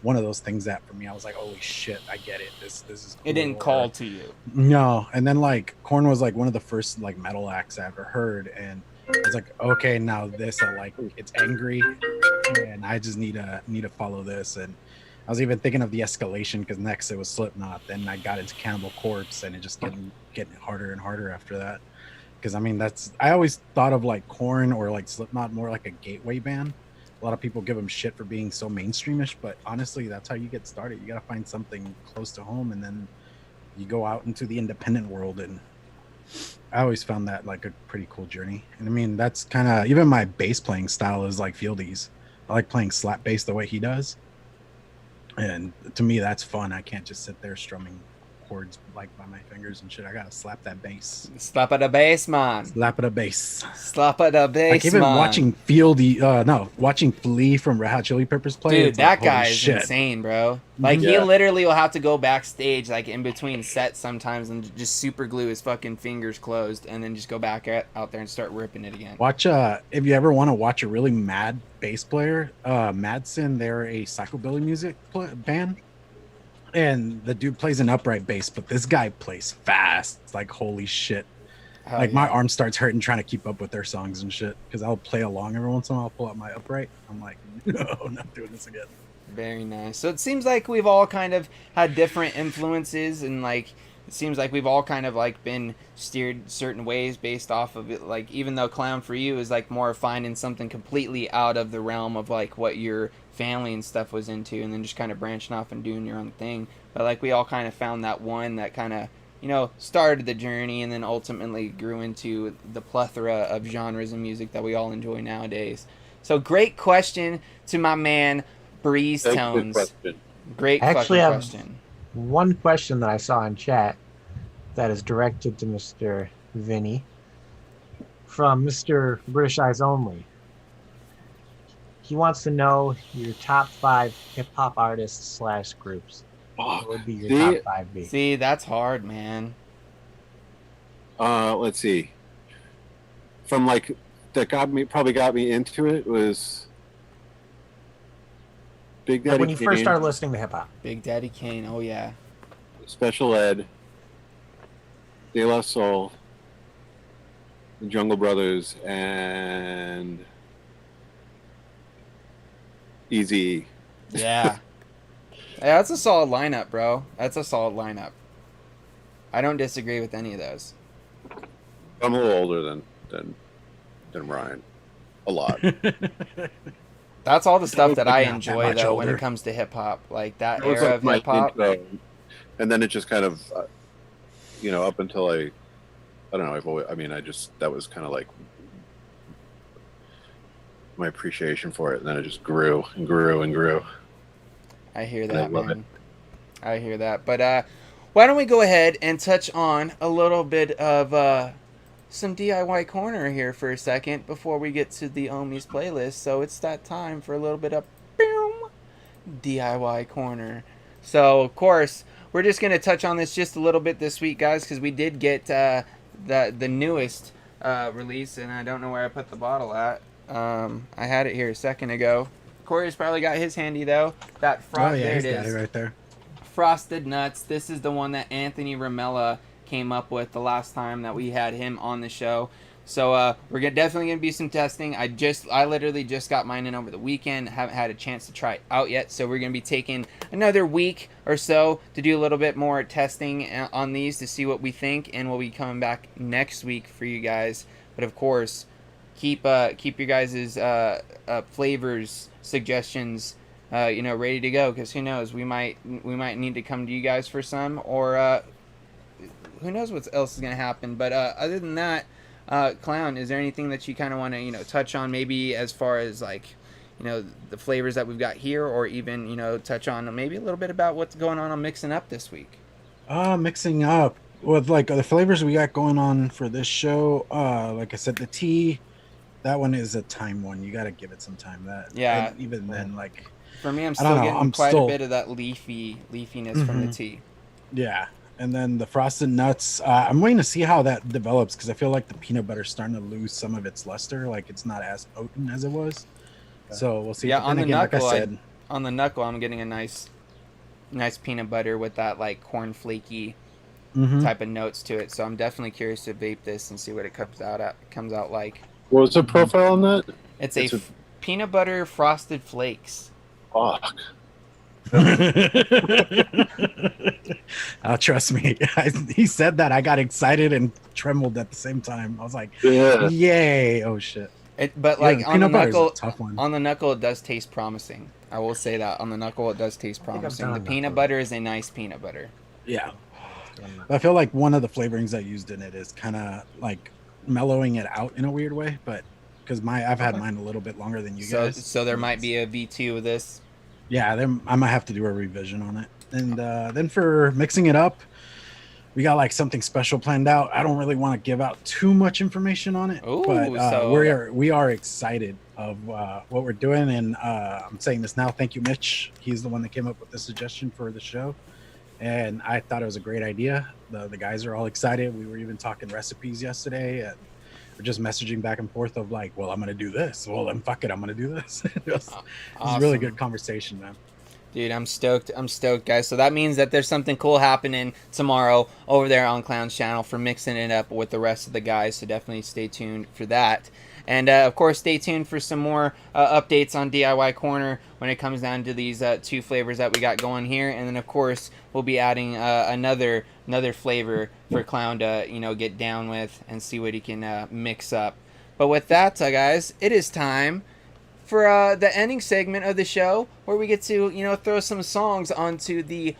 one of those things that for me, I was like, holy shit, I get it. This is cool. It didn't call to you. No. And then like Korn was like one of the first like metal acts I ever heard, and I was like, okay, now this I like, it's angry, and I just need to follow this. And I was even thinking of the escalation because next it was Slipknot, then I got into Cannibal Corpse, and it just getting harder and harder after that. Because I mean, I always thought of like Korn or like Slipknot more like a gateway band. A lot of people give them shit for being so mainstreamish, but honestly, that's how you get started. You got to find something close to home, and then you go out into the independent world. And I always found that like a pretty cool journey. And I mean, that's kind of even my bass playing style is like Fieldy's. I like playing slap bass the way he does, and to me, that's fun. I can't just sit there strumming chords like by my fingers and shit. I gotta slap that bass. Slap at the bass, man. Slap at a bass. Slap at the bass, Like even man. watching Flea from Red Hot Chili Peppers play. Dude, it's that like, guy holy is shit. insane, bro. Like, he Yeah. literally will have to go backstage, like, in between sets sometimes and just super glue his fucking fingers closed and then just go back out there and start ripping it again. Watch if you ever want to watch a really mad bass player, Madsen, they're a psychobilly music band, and the dude plays an upright bass, but this guy plays fast. It's like holy shit. Hell Like yeah. my arm starts hurting trying to keep up with their songs and shit, because I'll play along every once in a while. I'll pull out my upright. I'm like, no, not doing this again. Very nice. So it seems like we've all kind of had different influences, and like it seems like we've all kind of like been steered certain ways based off of it. Like, even though Clown for you is like more finding something completely out of the realm of like what your family and stuff was into, and then just kind of branching off and doing your own thing. But like we all kind of found that one that kind of, you know, started the journey and then ultimately grew into the plethora of genres of music that we all enjoy nowadays. So great question to my man Breeze That's a good Tones. question. Great I actually fucking have- question. One question that I saw in chat that is directed to Mr. Vinny from Mr. British Eyes Only. He wants to know your top 5 hip hop artists / groups. What would be your See? top 5 be? See, that's hard, man. Let's see. From like that probably got me into it was Big Daddy Like when you first Kane, started listening to hip hop. Big Daddy Kane. Oh yeah. Special Ed, De La Soul, the Jungle Brothers, and Easy. Yeah. Yeah, that's a solid lineup, bro. That's a solid lineup. I don't disagree with any of those. I'm a little older than Ryan, a lot. That's all the stuff that I Not that enjoy much though when older. it comes to hip hop. Like that It was era like of my hip hop. intro, and then it just kind of, up until I don't know. That was kind of like my appreciation for it, and then it just grew and grew and grew. I hear And I that, love man. I hear that. But why don't we go ahead and touch on a little bit of some DIY corner here for a second before we get to the Ohmies playlist. So it's that time for a little bit of boom, DIY corner. So of course we're just gonna touch on this just a little bit this week, guys, because we did get the newest release, and I don't know where I put the bottle at. I had it here a second ago. Corey's probably got his handy though. That Oh yeah, there he's it got is. it right there. Frosted Nuts. This is the one that Anthony Ramella came up with the last time that we had him on the show. So we're definitely gonna be some testing. I literally just got mine in over the weekend. Haven't had a chance to try it out yet. So we're gonna be taking another week or so to do a little bit more testing on these to see what we think, and we'll be coming back next week for you guys. But of course, keep your guys' flavors, suggestions, ready to go, because who knows, we might need to come to you guys for some, or who knows what else is gonna happen. But other than that, Clown, is there anything that you kind of want to touch on, maybe as far as like the flavors that we've got here, or even touch on maybe a little bit about what's going on Mixing Up this week? Mixing up with like the flavors we got going on for this show. Like I said, the tea, that one is a time one. You got to give it some time. Yeah. And even then, like For me, I'm I still don't know, getting I'm quite still- a bit of that leafiness from the Mhm. tea. yeah. And then the frosted nuts, I'm waiting to see how that develops, because I feel like the peanut butter's starting to lose some of its luster. Like it's not as potent as it was. So we'll see. Yeah, But on then the again, like knuckle, I said, on the knuckle, I'm getting a nice peanut butter with that like corn flaky type of notes to it. So I'm definitely curious to vape this and see what it comes out like. What was the profile on that? It's It's a- peanut butter frosted flakes. Fuck. Trust me. He said that. I got excited and trembled at the same time. I was like, Yeah. "Yay! Oh shit!" But Yeah, like the on the peanut butter's a knuckle, tough one. on the knuckle, it does taste promising. I will say that on the knuckle, it does taste think I've promising. done The a peanut knuckle. butter is a nice peanut butter. Yeah. I feel like one of the flavorings I used in it is kind of like mellowing it out in a weird way, but because I've had mine a little bit longer than you guys. So there might be a V2 of this. Yeah, then I might have to do a revision on it. And then for mixing it up, we got like something special planned out. I don't really want to give out too much information on it, Ooh, but so- we are excited of what we're doing. And I'm saying this now. Thank you, Mitch. He's the one that came up with the suggestion for the show, and I thought it was a great idea. The guys are all excited. We were even talking recipes yesterday, and we're just messaging back and forth of like, well, I'm gonna do this. Well, then fuck it, I'm gonna do this. It was a really good conversation, man. Dude, I'm stoked. I'm stoked, guys. So that means that there's something cool happening tomorrow over there on Clown's channel for mixing it up with the rest of the guys. So definitely stay tuned for that. And of course, stay tuned for some more updates on DIY Corner when it comes down to these two flavors that we got going here. And then of course, we'll be adding another flavor for Clown to get down with and see what he can mix up. But with that, guys, it is time for the ending segment of the show where we get to throw some songs onto the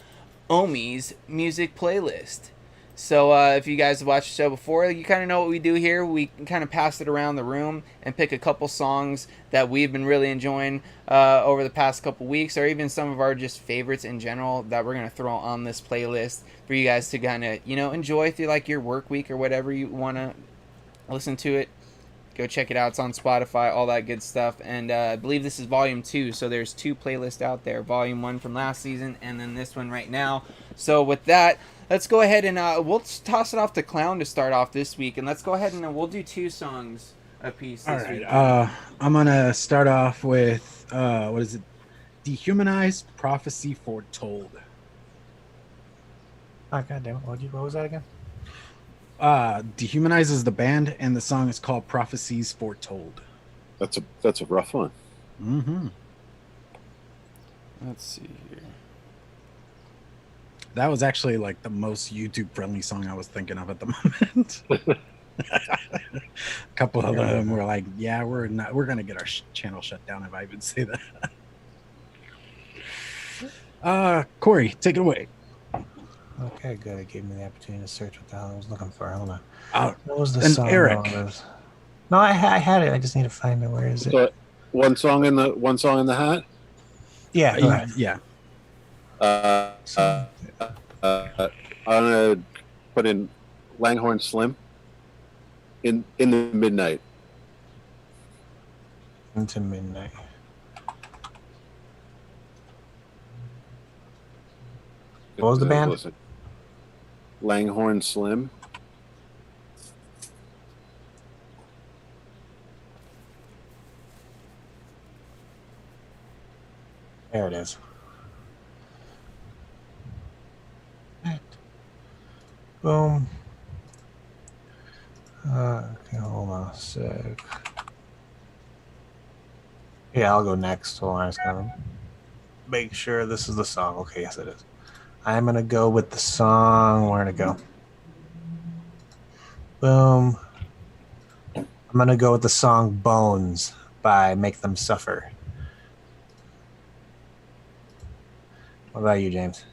Ohmies music playlist. So if you guys have watched the show before, you kind of know what we do here. We kind of pass it around the room and pick a couple songs that we've been really enjoying over the past couple weeks, or even some of our just favorites in general that we're going to throw on this playlist for you guys to kind of enjoy through like your work week or whatever you want to listen to it. Go check it out. It's on Spotify, all that good stuff. And I believe this is volume 2, so there's 2 playlists out there. Volume 1 from last season, and then this one right now. So with that, let's go ahead and we'll toss it off to Clown to start off this week. And let's go ahead and we'll do 2 songs a piece this week. I'm going to start off with, what is it? Dehumanized Prophecy Foretold. Oh, goddamn it. What was that again? Dehumanize is the band, and the song is called Prophecies Foretold. That's a rough one. Mm-hmm. Let's see here. That was actually like the most YouTube-friendly song I was thinking of at the moment. A couple of them were like, "Yeah, we're gonna get our channel shut down if I even say that." Corey, take it away. Okay, good. It gave me the opportunity to search what the hell I was looking for. Hold on. Oh, What was the and song? Eric. No, I had it. I just need to find it. Where is it? So, one song in the hat. Yeah, go ahead. Yeah. I'm gonna put in Langhorne Slim. In the midnight. Into midnight. What was the band? Listen. Langhorne Slim. There it is. Boom. Okay, hold on a sec. Yeah, I'll go next. Hold on, I just gotta make sure this is the song. Okay, yes, it is. I'm gonna go with the song. Where to go? Boom. I'm gonna go with the song "Bones" by Make Them Suffer. What about you, James?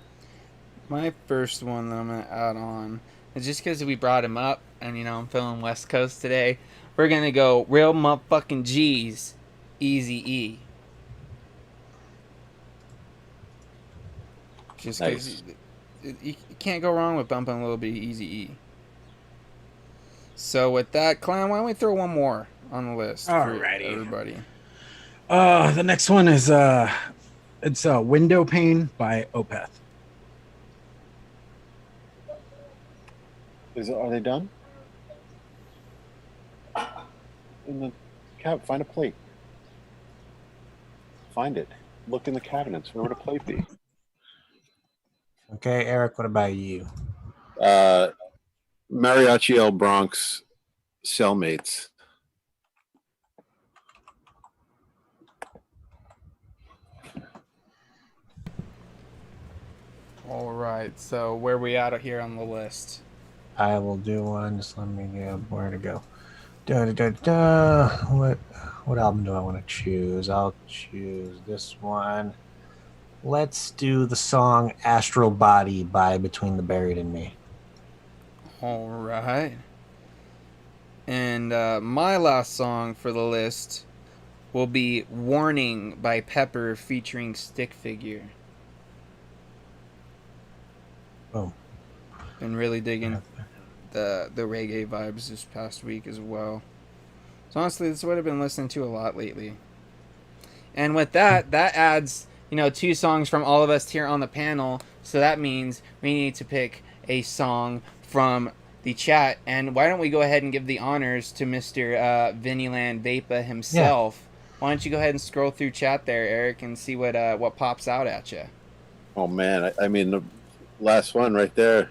My first one that I'm going to add on is just because we brought him up and, I'm feeling West Coast today. We're going to go Real Motherfucking G's, Easy-E. Just because you can't go wrong with bumping a little bit of Easy-E. So with that, Clown, why don't we throw one more on the list Alrighty. for everybody? The next one is it's Window Pane by Opeth. Are they done? In the cab, find a plate. Find it. look in the cabinets. Where would a plate be? Okay, Eric, what about you? Mariachi El Bronx cellmates. All right. So where we at here on the list? I will do one. Just let me get where to go. Da, da, da, da. What album do I want to choose? I'll choose this one. Let's do the song Astral Body by Between the Buried and Me. All right. And my last song for the list will be Warning by Pepper featuring Stick Figure. Boom. Been really digging the reggae vibes this past week as well. So honestly, this is what I've been listening to a lot lately. And with that adds, 2 songs from all of us here on the panel. So that means we need to pick a song from the chat. And why don't we go ahead and give the honors to Mr. Vinnyland Vapa himself. Yeah. Why don't you go ahead and scroll through chat there, Eric, and see what pops out at you. Oh, man. I mean, the last one right there.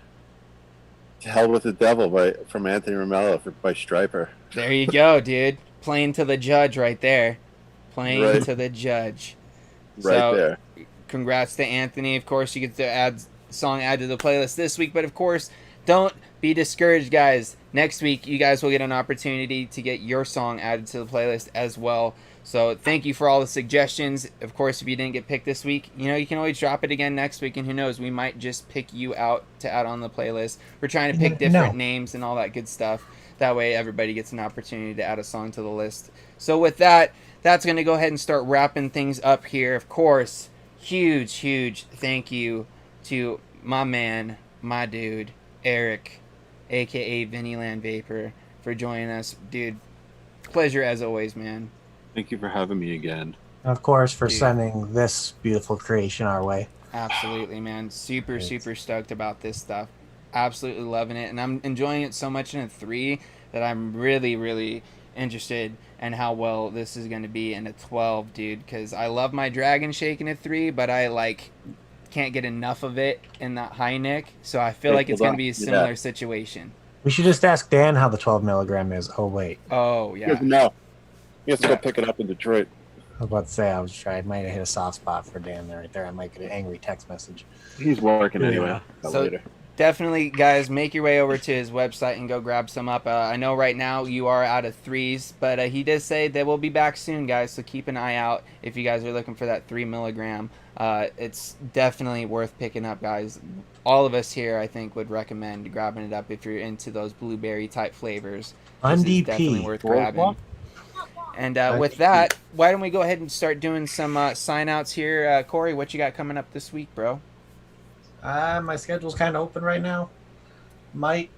To Hell with the Devil from Anthony Romello by Striper. There you go, dude. Playing to the judge right there. Playing to the judge. Right there. Congrats to Anthony. Of course, you get to add song add to the playlist this week, but of course, don't be discouraged, guys. Next week, you guys will get an opportunity to get your song added to the playlist as well. So thank you for all the suggestions. Of course, if you didn't get picked this week, you can always drop it again next week, and who knows, we might just pick you out to add on the playlist. We're trying to pick different names and all that good stuff. That way everybody gets an opportunity to add a song to the list. So with that, that's going to go ahead and start wrapping things up here. Of course, huge thank you to my man, my dude, Eric, a.k.a. Vinnyland Vapor, for joining us. Dude, pleasure as always, man. Thank you for having me again. Of course, for sending this beautiful creation our way. Absolutely, man. Super stoked about this stuff. Absolutely loving it. And I'm enjoying it so much in a 3 that I'm really interested in how well this is going to be in a 12, dude. Because I love my Dragon Shake in a 3, but I can't get enough of it in that high Nick. So I feel like it's going to be a similar situation. We should just ask Dan how the 12 milligram is. Oh, wait. Oh, yeah. No. You have to go pick it up in Detroit. I was about to say, I might have hit a soft spot for Dan right there. I might get an angry text message. He's working anyway. So later. Definitely, guys, make your way over to his website and go grab some up. I know right now you are out of 3s, but he did say they will be back soon, guys, so keep an eye out if you guys are looking for that 3 milligram. It's definitely worth picking up, guys. All of us here, I think, would recommend grabbing it up if you're into those blueberry-type flavors. This is definitely worth grabbing. And with that, why don't we go ahead and start doing some sign-outs here. Corey, what you got coming up this week, bro? My schedule's kind of open right now. Maybe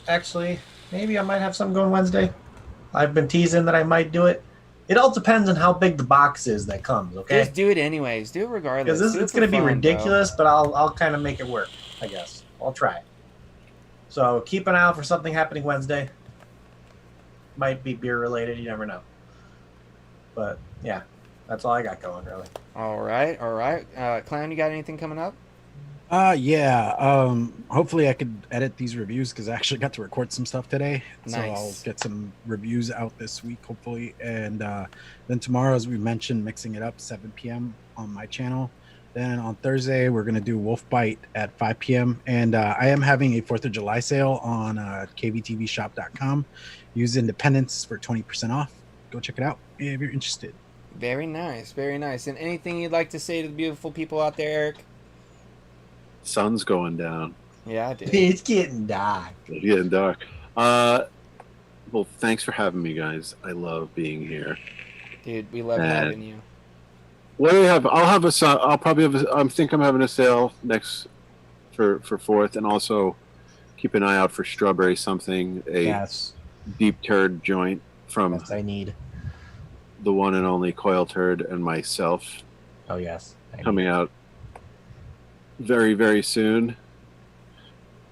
I might have something going Wednesday. I've been teasing that I might do it. It all depends on how big the box is that comes, okay? Just do it anyways. Do it regardless. Because it's going to be ridiculous, but I'll kind of make it work, I guess. I'll try. So keep an eye out for something happening Wednesday. Might be beer related, you never know. But yeah, that's all I got going, really. All right. Clown, you got anything coming up? Hopefully I could edit these reviews because I actually got to record some stuff today. Nice. So I'll get some reviews out this week, hopefully. And then tomorrow, as we mentioned, mixing it up 7 p.m. on my channel. Then on Thursday, we're going to do Wolf Bite at 5 p.m. And I am having a 4th of July sale on kvtvshop.com. Use Independence for 20% off. Go check it out if you're interested. Very nice. And anything you'd like to say to the beautiful people out there, Eric? Sun's going down. Yeah, dude. It's getting dark. It's getting dark. Well, thanks for having me, guys. I love being here. Dude, we love having you. What do we have? I'll probably have. I think I'm having a sale next for 4th, and also keep an eye out for Strawberry Something, a deep turd joint from I need the one and only Coil Turd and myself. Oh yes, coming out very, very soon.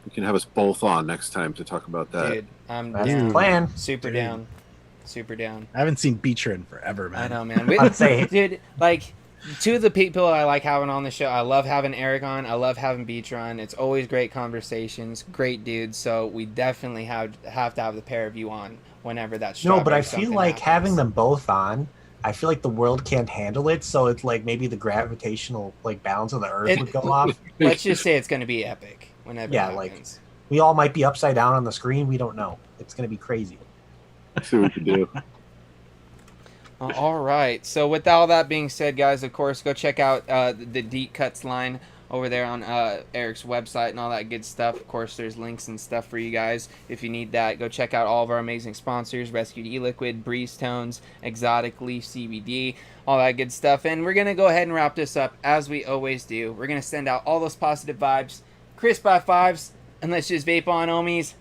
You can have us both on next time to talk about that. Dude, I'm That's down. the plan. Super down. I haven't seen Beecher in forever, man. I know, man. I'd say, dude, like, two of the people I like having on the show. I love having Eric on. I love having Beach Run. It's always great conversations, great dudes. So we definitely have to have the pair of you on whenever that's. No, but I feel like having them both on, I feel like the world can't handle it. So it's like maybe the gravitational like balance of the Earth would go off. Let's just say it's going to be epic whenever it happens. We all might be upside down on the screen. We don't know. It's going to be crazy. See what we can do. All right. So with all that being said, guys, of course, go check out the Deep Cuts line over there on Eric's website and all that good stuff. Of course, there's links and stuff for you guys if you need that. Go check out all of our amazing sponsors: Rescued E-Liquid, Breeze Tones, Exotic Leaf CBD, all that good stuff. And we're going to go ahead and wrap this up as we always do. We're going to send out all those positive vibes, crisp high fives, and let's just vape on, homies.